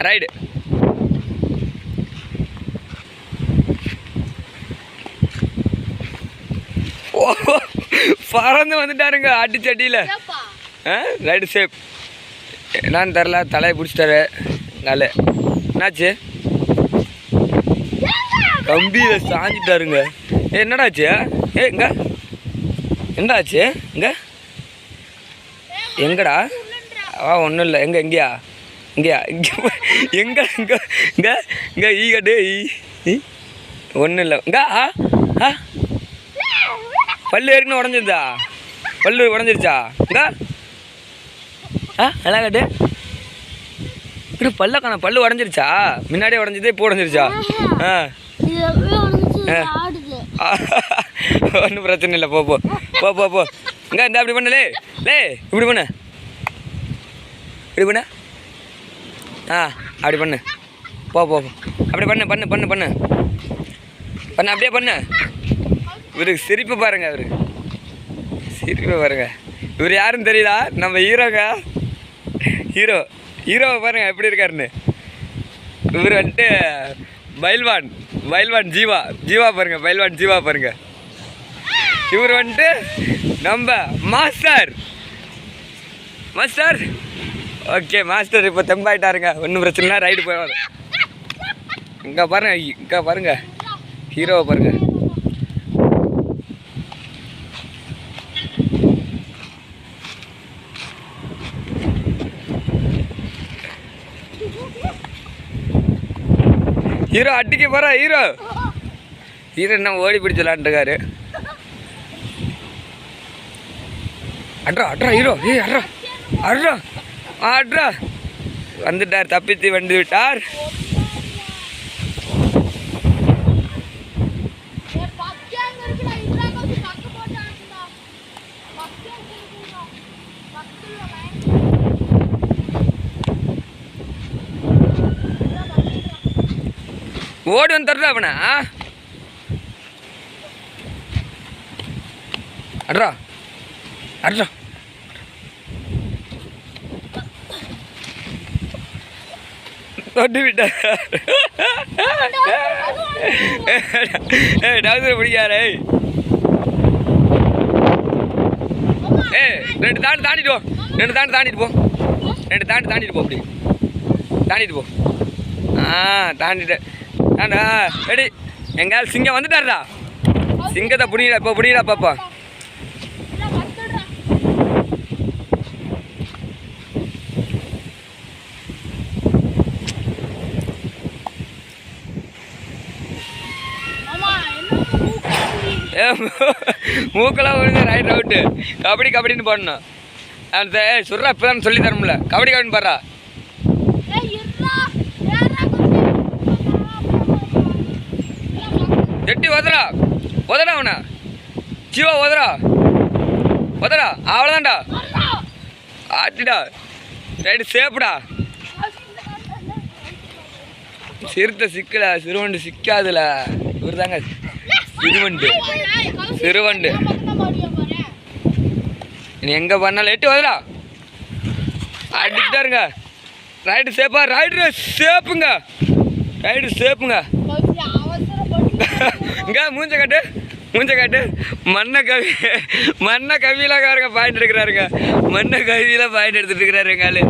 Ride பறந்து வந்துட்டாருங்க அடிச்சடியில். Ride shape என்னான்னு தெரில, தலையை பிடிச்சிட்டாரு நல்ல. என்னாச்சு? கம்பியில் சாஞ்சிட்டாருங்க. என்னடாச்சு? இங்க என்னடாச்சு? எங்கடா? ஒன்றும் இல்லை. எங்கேயா எங்க ஈகட்டு ஒன்றும் இல்லை. பல்லு ஏற்கனவே உடஞ்சிருந்தா? பல்லு உடஞ்சிருச்சா? நல்லா காட்டு. பல்ல காண. பல்லு உடஞ்சிருச்சா? முன்னாடியே உடஞ்சதே இப்போ உடஞ்சிருச்சா? ஒன்றும் பிரச்சனை இல்லை. போ போ போ போ போ. இந்த அப்படி பண்ணலே இப்படி பண்ணு. இப்படி பண்ணு. அப்படி பண்ணு. போ போ அப்படி பண்ணு பண்ணு பண்ணு பண்ணு பண்ணு அப்படியே பண்ணு. இவருக்கு சிரிப்பு பாருங்க. சிரிப்பு பாருங்க. இவர் யாருன்னு தெரியல. நம்ம ஹீரோவை பாருங்க எப்படி இருக்காருன்னு. இவர் வந்துட்டு பைல்வான் ஜீவா பாருங்க. பைல்வான் ஜீவா பாருங்க. இவர் வந்துட்டு நம்ம மாஸ்டர். ஓகே மாஸ்டர் இப்போ தெம்பாயிட்டாருங்க. ஒன்றும் பிரச்சனை இல்லை. ரைடு போய் இங்கே பாருங்க ஹீரோவை பாருங்க. ஹீரோ அடிக்க போகிறா. ஹீரோ என்ன ஓடி பிடிச்சலான்ட்டுருக்காரு. அட்ரா ஹீரோ. அட்ரா வந்துட்டார். தப்பித்து வந்து விட்டார். ஓடி வந்துடுறா அவனை. அட்ரா தொட்டு விட்டார். டவுசர் பிடிக்காரு. ரெண்டு தாண்டிட்டு போ. தாண்டிட்டு போ. அப்படி தாண்டிட்டு போ. தாண்டிட்டு ரெடி. எங்கால் சிங்கம் வந்துட்டாருடா. சிங்கத்தை புடிடா. இப்போ புடிடா பாப்பா. மூக்கெல்லாம் விழுங்க. Right out. கபடின்னு போடணும். அந்த சுர்ரா இப்போ தான் சொல்லி தரமுல. கபடின்னு பாடுறா. எட்டி உதறா அவனை. ஜீவா உதறா. அவ்வளோதான்டா. ஆட்டிடா. ரைடு சேப்புடா. சிறுத்தை சிக்கல. சிறுவண்டு சிக்காதுல. இவர் தாங்க சிறுவண்டு. நீ எங்கே பண்ணாலும் எட்டி உதறா. அடிக்கிட்டாருங்க. ரைடு சேப்பா. ரைடு சேப்புங்க. இங்க மூஞ்ச காட்டு. மண்ணை கவியிலக்காரங்க பாயிண்ட் எடுக்கிறாருங்க. பாயிண்ட் எடுத்துட்டு இருக்கிறாரு எங்க ஆளு.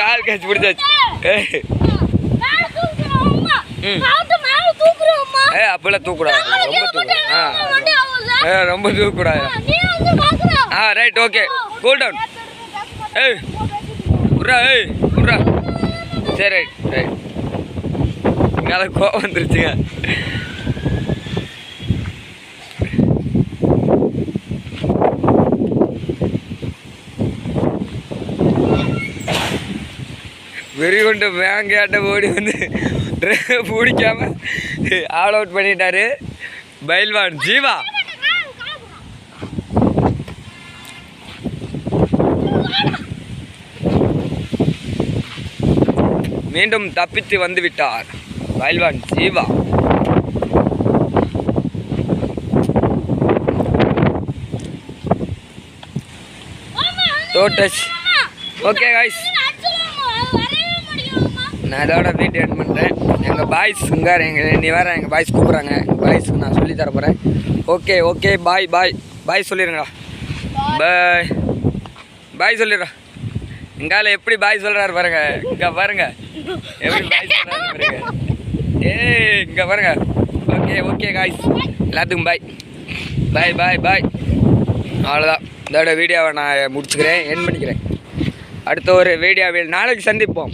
கால் கேட்ச் பிடிச்சாச்சு. அப்பெல்லாம் தூக்கூடாது. ரொம்ப தூக்கூடாது. Right okay. Cool down. விட்றா. சரி ரைட். இங்கே கோவம் வந்துருச்சுங்க. வெறிகொண்டு வேங்காட்ட ஓடி வந்து பிடிக்காம ஆல் அவுட் பண்ணிட்டாரு. பைல்வான் ஜீவா. மீண்டும் தப்பித்து வந்து விட்டார் பைல்வான் ஜீவா. ஓகே காய்ஸ், நான் இதோட வீடியோ எட் பண்ணுறேன். எங்கள் பாய்ஸுங்க நீ வேறு எங்கள் பாய்ஸ் கூப்பிட்றாங்க. எங்கள் பாய்ஸுக்கு நான் சொல்லி தர போகிறேன். ஓகே ஓகே பாய் பாய் பாய் சொல்லிடுங்கடா. பாய் பாய் சொல்லிடுறா. எங்கால எப்படி பாய் சொல்கிறாரு பாருங்க. இங்கே பாருங்க எப்படி பாய் சொல்கிறாரு பாருங்க. இங்கே பாருங்க. ஓகே ஓகே காய்ஸ், எல்லாத்துக்கும் பாய் பாய் பாய் பாய். அவ்வளோதான், இதோட வீடியோவை நான் முடிச்சுக்கிறேன், என் பண்ணிக்கிறேன். அடுத்த ஒரு வீடியோவில் நாளைக்கு சந்திப்போம்.